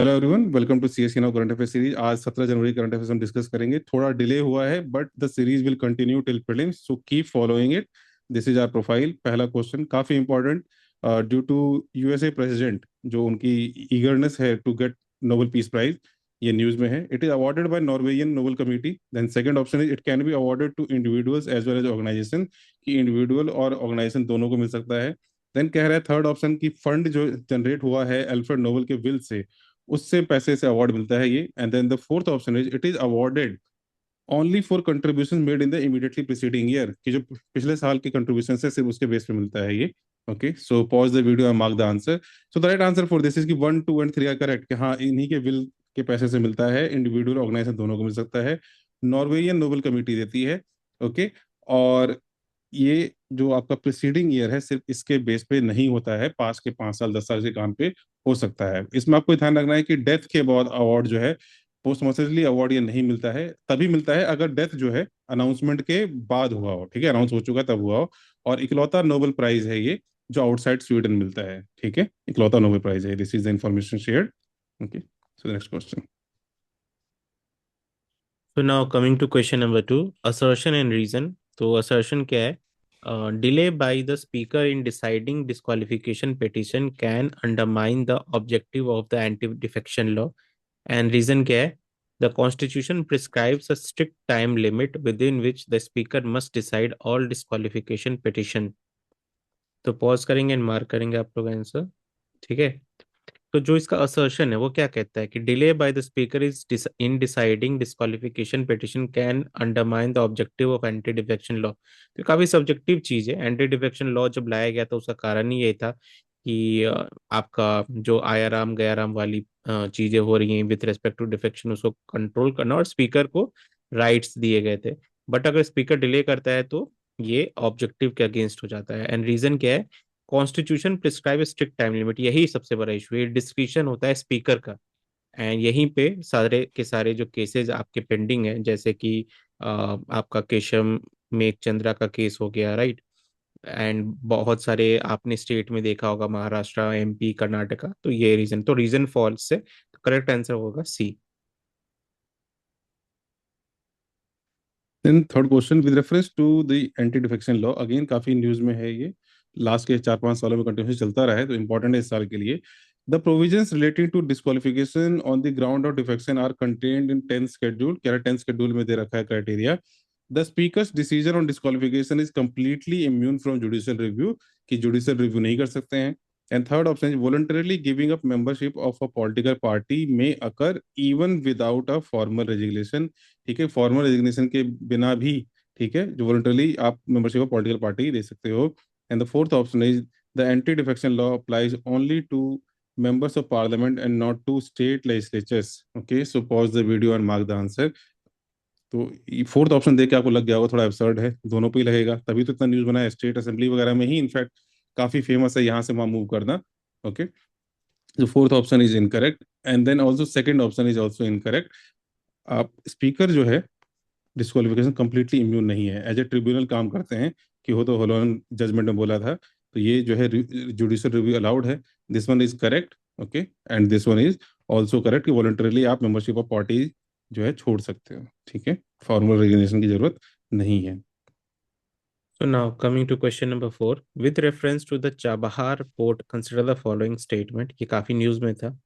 Hello everyone, welcome to CSC now current affair series. आज 17 जनवरी current affairs हम discuss करेंगे। थोड़ा डिले हुआ है but the series will continue till prelims, so keep following it. This is our profile. पहला question काफी important. Due to USA president, जो उनकी ईगरनेस है to get Nobel peace prize, ये न्यूज में है। It is awarded by Norwegian Nobel committee. Then second option is it can be awarded to individuals as well as organization, कि individual और organization दोनों को मिल सकता है। देन कह रहा है थर्ड ऑप्शन की फंड जो जनरेट हुआ है अल्फ्रेड नोबेल के विल से, उससे पैसे से अवार्ड मिलता है ये। And then the fourth option is it is awarded only for contribution made in the immediately preceding year, कि जो पिछले साल के कंट्रीब्यूशन से सिर्फ उसके बेस पे मिलता है ये। Okay, so pause the video and mark the answer. So the right answer for this is की 1, 2 एंड 3 आर करेक्ट, कि हाँ इन्हीं के विल के पैसे से मिलता है। इंडिविजुअल ऑर्गेनाइजेशन दोनों को मिल सकता है। नॉर्वेजियन नोबेल कमेटी देती है। ओके, और ये जो आपका प्रीसीडिंग ईयर है सिर्फ इसके बेस पे नहीं होता है, पास के 5 साल 10 साल के काम पे हो सकता है। इसमें आपको ध्यान रखना है कि डेथ के बाद अवार्ड जो है, पोस्टमोस्टली अवार्ड ये नहीं मिलता है। तभी मिलता है अगर डेथ जो है अनाउंसमेंट के बाद हुआ हो, ठीक है, अनाउंस हो चुका है तब हुआ हो। और इकलौता नोबेल प्राइज है ये जो आउटसाइड स्वीडन मिलता है, ठीक है, इकलौता नोबेल प्राइज है। This is the information shared. Okay, so next question. So now coming to question number two, assertion and reason. तो assertion क्या है? Delay by the speaker in deciding disqualification petition can undermine the objective of the anti-defection law. And reason क्या है? The Constitution prescribes a strict time limit within which the speaker must decide all disqualification petition. तो pause करेंगे and mark करेंगे आप लोग answer. ठीक है। तो जो इसका असर्शन है वो क्या कहता है कि delay by the speaker is in deciding disqualification petition can undermine the objective of anti defection law. तो काफी सब्जेक्टिव चीज है। एंटी डिफेक्शन लॉ जब लाया गया था उसका कारण ही ये था कि आपका जो आयाराम गयाराम वाली चीजें हो रही हैं विथ रेस्पेक्ट टू डिफेक्शन उसको कंट्रोल करना और स्पीकर को राइट्स दिए गए थे। बट अगर स्पीकर डिले करता है तो ये ऑब्जेक्टिव के अगेंस्ट हो जाता है। एंड रीजन क्या है? Constitution prescribe strict time limit, यही सबसे बड़ा इशू है। डिस्क्रिशन होता है स्पीकर का। एंड यहीं पे सारे के सारे जो केसेस आपके पेंडिंग है, जैसे कि आपका केशव मेघचंद्रा का केस हो गया, राइट। एंड बहुत सारे आपने स्टेट में देखा होगा, महाराष्ट्र, एमपी, कर्नाटका। तो ये रीजन, तो रीजन फॉल्स है, तो करेक्ट आंसर होगा C. Then third question with reference to the anti defection law, again काफी न्यूज में है ये। लास्ट के 4 5 सालों में कंटिन्यूस चलता रहा है, तो इंपॉर्टेंट है इस साल के लिए। The provisions relating to disqualification on the ground of defection are contained in 10th schedule. क्या 10th शेड्यूल में दे रखा है criteria. The speaker's decision on disqualification is completely immune from judicial review, कि जुडिशियल रिव्यू नहीं कर सकते हैं। And third option is voluntarily giving up membership of a political party may occur even without a formal resignation. ठीक है, formal resignation के बिना भी, ठीक है, जो वॉलंटरली आप मेंबरशिप ऑफ पॉलिटिकल पार्टी दे सकते हो। And the fourth option is the anti defection law applies only to members of parliament and not to state legislatures. Okay, so pause the video and mark the answer. तो ये fourth option देख के आपको लग गया होगा थोड़ा absurd है, दोनों पे ही लगेगा, तभी तो इतना न्यूज बना है। स्टेट असेंबली वगैरह में ही इनफैक्ट काफी फेमस है यहाँ से वहां मूव करना। ओके, जो fourth option is incorrect. And then also second option is also incorrect. आप स्पीकर जो है डिस्क्वालिफिकेशन कंप्लीटली इम्यून नहीं है, एज ए ट्रिब्यूनल काम करते हैं, कि हो तो होलोन जजमेंट में बोला था। तो ये जो है जुडिशियल रिव्यू अलाउड है। This one is correct. Okay, and this one is also correct, कि वॉलंटरली आप मेंबरशिप ऑफ पार्टी जो है छोड़ सकते हो, ठीक है, फॉर्मल रेजिग्नेशन की जरूरत नहीं है। So now coming to question number four, with reference to the Chabahar port, consider the following statement। ये काफी न्यूज में था।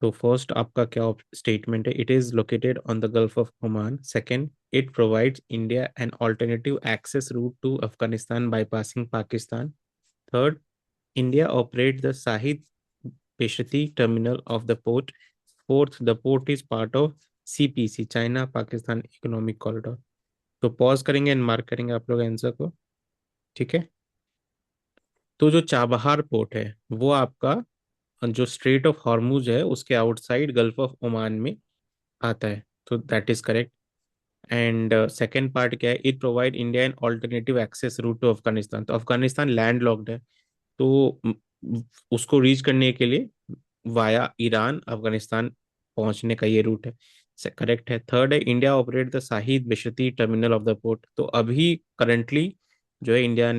तो फर्स्ट आपका क्या स्टेटमेंट है? It is located on the Gulf of Oman. Second, it provides India an alternative access route to Afghanistan bypassing Pakistan. Third, India operate the Shahid Beheshti terminal of the port. Fourth, the port is part of CPC, China Pakistan economic corridor. तो pause करेंगे and mark करेंगे आप लोग answer को। ठीक है। तो जो चाबहार पोर्ट है वो आपका जो स्ट्रेट ऑफ हॉर्मुज है उसके आउटसाइड गल्फ ऑफ ओमान में आता है। तो that is correct. And second part क्या है? It provide India an alternative access route to Afghanistan. तो अफगानिस्तान लैंड लॉक्ड है, तो उसको रीच करने के लिए वाया ईरान अफगानिस्तान पहुंचने का ये रूट है। करेक्ट है। थर्ड है, India operate the Shahid Beheshti terminal of the port. तो अभी करंटली जो है इंडिया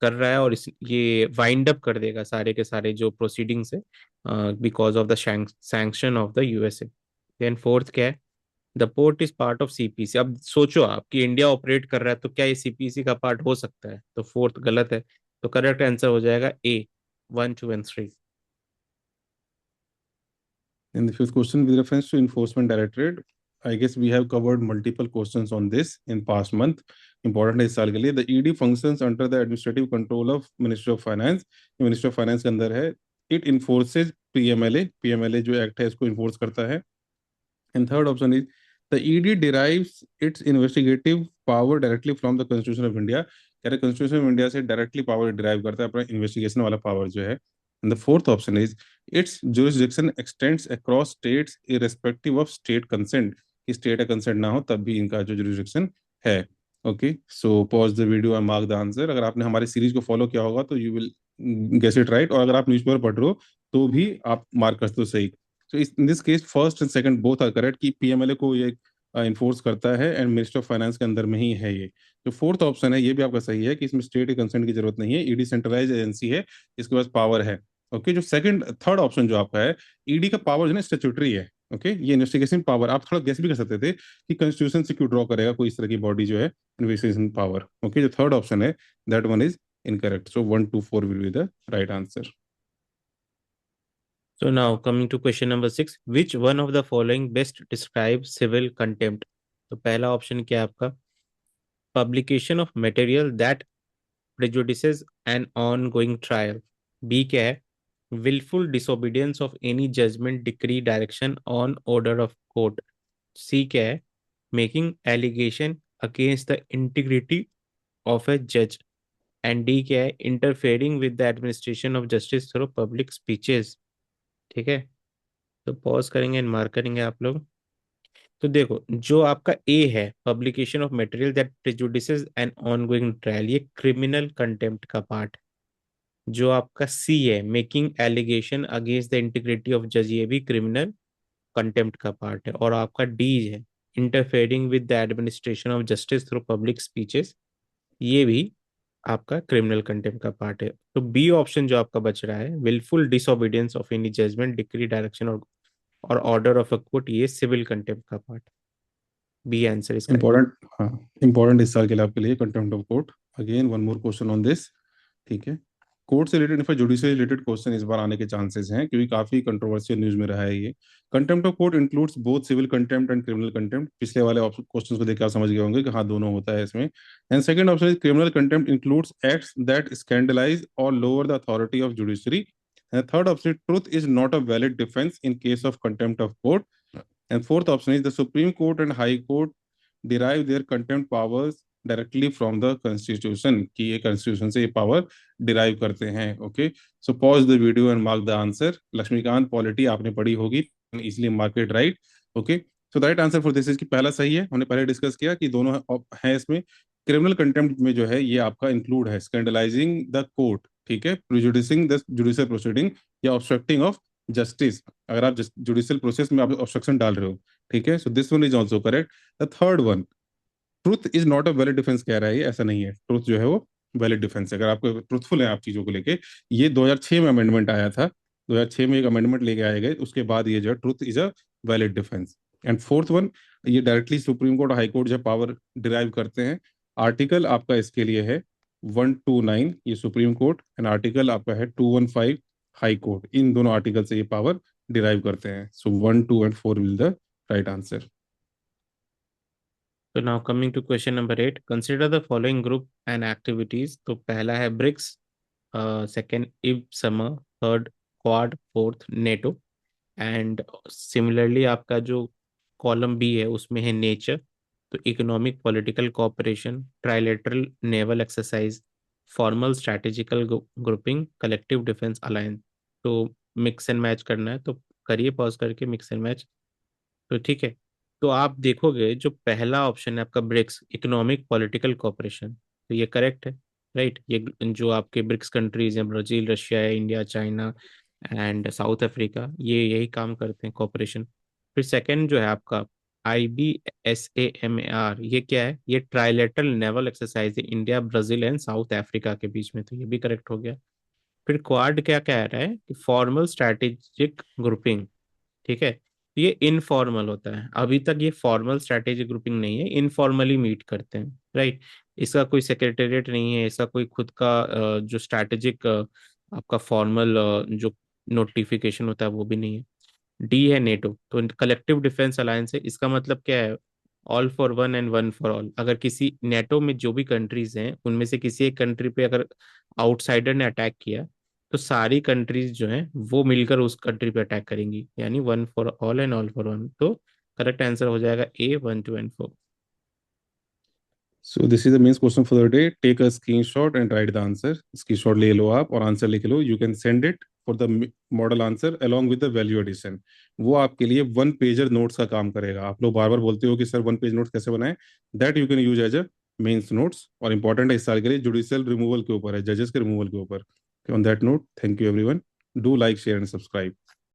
कर रहा है और इस ये वाइंड अप कर देगा सारे के सारे जो प्रोसीडिंग्स है because of the sanction of the USA. Then fourth क्या है, the port is part of CPC. अब सोचो आप कि इंडिया ऑपरेट कर रहा है तो क्या ये सीपीसी का पार्ट हो सकता है? तो फोर्थ गलत है, तो करेक्ट आंसर हो जाएगा ए, 1, 2 and 3। In the fifth question, with reference to enforcement directorate, I guess we have covered multiple questions on this in past month. Important है इस साल के लिए. The ED functions under the administrative control of Ministry of Finance. ये Ministry of Finance के अंदर है. It enforces PMLA. PMLA जो एक्ट है इसको enforce करता है. And third option is the ED derives its investigative power directly from the Constitution of India. कह रहे कॉन्स्टिट्यूशन ऑफ इंडिया से डायरेक्टली पावर डिराइव करता है अपना इन्वेस्टिगेशन वाला पावर जो है. And the fourth option is its jurisdiction extends across states irrespective of state consent. कि स्टेट का कंसेंट ना हो तब भी इनका जो जुरिस्डिक्शन है. Okay, so pause the video and mark the answer. अगर आपने हमारी सीरीज को फॉलो किया होगा तो you will guess it right, और अगर आप न्यूज़पेपर पढ़ रहे हो तो भी आप मार्क करते हो सही. So in this case first and second both are correct कि पीएमएलए को ये इन्फोर्स करता है एंड मिनिस्टर ऑफ फाइनेंस के अंदर में ही है ये. जो फोर्थ ऑप्शन है ये भी आपका सही है कि इसमें स्टेट के कंसेंट की जरूरत नहीं है. ईडी सेंट्रलाइज एजेंसी है, इसके पास पावर है. ओके, जो सेकंड थर्ड ऑप्शन जो आपका है, ईडी का पावर जो है स्टेट्यूटरी है. ओके, ये इन्वेस्टिगेशन पावर आप थोड़ा गेस भी कर सकते थे कि कॉन्स्टिट्यूशन से क्यों ड्रॉ करेगा कोई इस तरह की बॉडी जो है इन्वेस्टिगेशन पावर. ओके, जो थर्ड ऑप्शन है that one is incorrect. So 1, 2, 4 will be the right answer. So now coming to question number 6, which one of the following best describes civil contempt? तो पहला option क्या है आपका, publication of material that prejudices an ongoing trial. B क्या है, willful disobedience of any judgment, decree, direction on order of court. C क्या है, making allegation against the integrity of a judge. And D क्या है, interfering with the administration of justice through public speeches. ठीक है, तो pause करेंगे and mark करेंगे आप लोग. तो देखो जो आपका ए है, publication of material that prejudices an ongoing trial, ये क्रिमिनल कंटेम्प्ट का पार्ट. जो आपका सी है, making allegation against the integrity of जज, ये भी क्रिमिनल कंटेम्प्ट का पार्ट है. और आपका डी है, interfering with the administration of justice through public speeches, ये भी आपका क्रिमिनल कंटेम्प्ट का पार्ट है. तो बी ऑप्शन जो आपका बच रहा है, wilful disobedience of any judgment, decree, direction और ऑर्डर ऑफ अ कोर्ट, ये सिविल कंटेम्प्ट का part. B answer is correct. Important, हाँ, इम्पोर्टेंट इस साल के लिए आपके लिए contempt of court. Again one more question on this. ठीक है, कोर्ट से रिलेटेड इनफा जुडिशरी रिलेटेड क्वेश्चन इस बार आने के चांसेस हैं क्योंकि काफी कंट्रोवर्शियल न्यूज में रहा है ये. Contempt of court includes both civil contempt and criminal contempt. पिछले वाले क्वेश्चन को देख के आप समझ गए होंगे कि हाँ दोनों होता है इसमें. And second option is criminal contempt includes acts that scandalise or lower the authority of judiciary. And third option, truth is not a valid defence in case of contempt of court. And fourth option is the supreme court and high court derive their contempt powers directly from the constitution. कि ये constitution से ये power derive करते हैं. Okay, so pause the video and mark the answer. Laxmikanth, polity आपने पढ़ी होगी इसलिए mark it right. Okay, so the right answer for this is कि पहला सही है. हमने पहले डिस्कस किया कि दोनों है इसमें. क्रिमिनल कंटेम्प्ट में जो है ये आपका इंक्लूड है स्कैंडलाइजिंग द कोर्ट, ठीक है, प्रिजुडिसिंग द जुडिशियल प्रोसीडिंग या ऑब्स्ट्रक्टिंग ऑफ जस्टिस. अगर आप जुडिशियल प्रोसेस में आप ऑब्स्ट्रक्शन डाल रहे हो, ठीक है, so this one is also correct. The third one, truth is not a valid defence कह रहा है ये, ऐसा नहीं है. ट्रुथ जो है वो वैलिड डिफेंस है अगर आपको ट्रुथफुल है आप चीजों को लेके. ये 2006 में अमेंडमेंट आया था. 2006 में एक अमेंडमेंट लेके आए गए, उसके बाद ये जो है truth is a valid defence. And fourth one, ये directly supreme court high court जो पावर डिराइव करते हैं. आर्टिकल आपका इसके लिए है 129, ये सुप्रीम कोर्ट, एंड आर्टिकल आपका है 215 हाई कोर्ट. इन दोनों आर्टिकल से ये पावर डिराइव करते हैं. So 1, 2 and 4 will the right answer. तो now coming to question number 8, consider the following group and activities. तो पहला है BRICS, second IBSAMAR, third Quad, fourth NATO. And similarly आपका जो कॉलम बी है उसमें है नेचर, तो economic political cooperation, trilateral naval exercise, formal strategical grouping, collective defence alliance. तो मिक्स एंड मैच करना है, तो करिए पॉज करके मिक्स एंड मैच. तो ठीक है, तो आप देखोगे जो पहला ऑप्शन है आपका ब्रिक्स, इकोनॉमिक पॉलिटिकल कोऑपरेशन, तो ये करेक्ट है. राइट, ये जो आपके ब्रिक्स कंट्रीज हैं, Brazil, Russia, India, China and south Africa, ये यही काम करते हैं, कोऑपरेशन. फिर सेकंड जो है आपका IBSAMAR, ये क्या है? ये ट्राइलेटरल नेवल एक्सरसाइज है India, Brazil and south Africa के बीच में, तो ये भी करेक्ट हो गया। फिर क्वाड क्या कह रहा है कि फॉर्मल स्ट्रैटेजिक ग्रुपिंग, ठीक है, ये इनफॉर्मल होता है। अभी तक ये फॉर्मल स्ट्रैटेजिक ग्रुपिंग नहीं है, इनफॉर्मली मीट करते हैं, राइट। इसका कोई सेक्रेटेरिएट नहीं है, इसका कोई खुद का जो स्ट्रैटेजिक आपका फॉर्मल जो नोटिफिकेशन होता है वो भी नहीं है। डी है नेटो, तो कलेक्टिव डिफेंस अलायंस है। इसका मतलब क्या है? All for one and one for all. अगर किसी नेटो में जो भी कंट्रीज हैं उनमें से किसी एक कंट्री पे अगर आउटसाइडर ने अटैक किया, तो सारी कंट्रीज जो हैं वो मिलकर उस कंट्री पे अटैक करेंगी, यानी one for all and all for one. तो करेक्ट आंसर हो जाएगा ए, 1, 2 and 4। So this is the main question for the day. Take a screenshot and write the answer. Screenshot ले लो आप और आंसर लिख लो. You can send it for the model answer along with the value addition. वो आपके लिए one pager notes का काम करेगा. आप लोग बार बार बोलते हो कि सर वन पेज नोट्स कैसे बनाएं. That you can use as a mains notes. और इंपॉर्टेंट है इस साल के लिए, जुडिशियल रिमूवल के ऊपर है, जजेस के रिमूवल के ऊपर. On that note, thank you everyone. Do like, share and subscribe.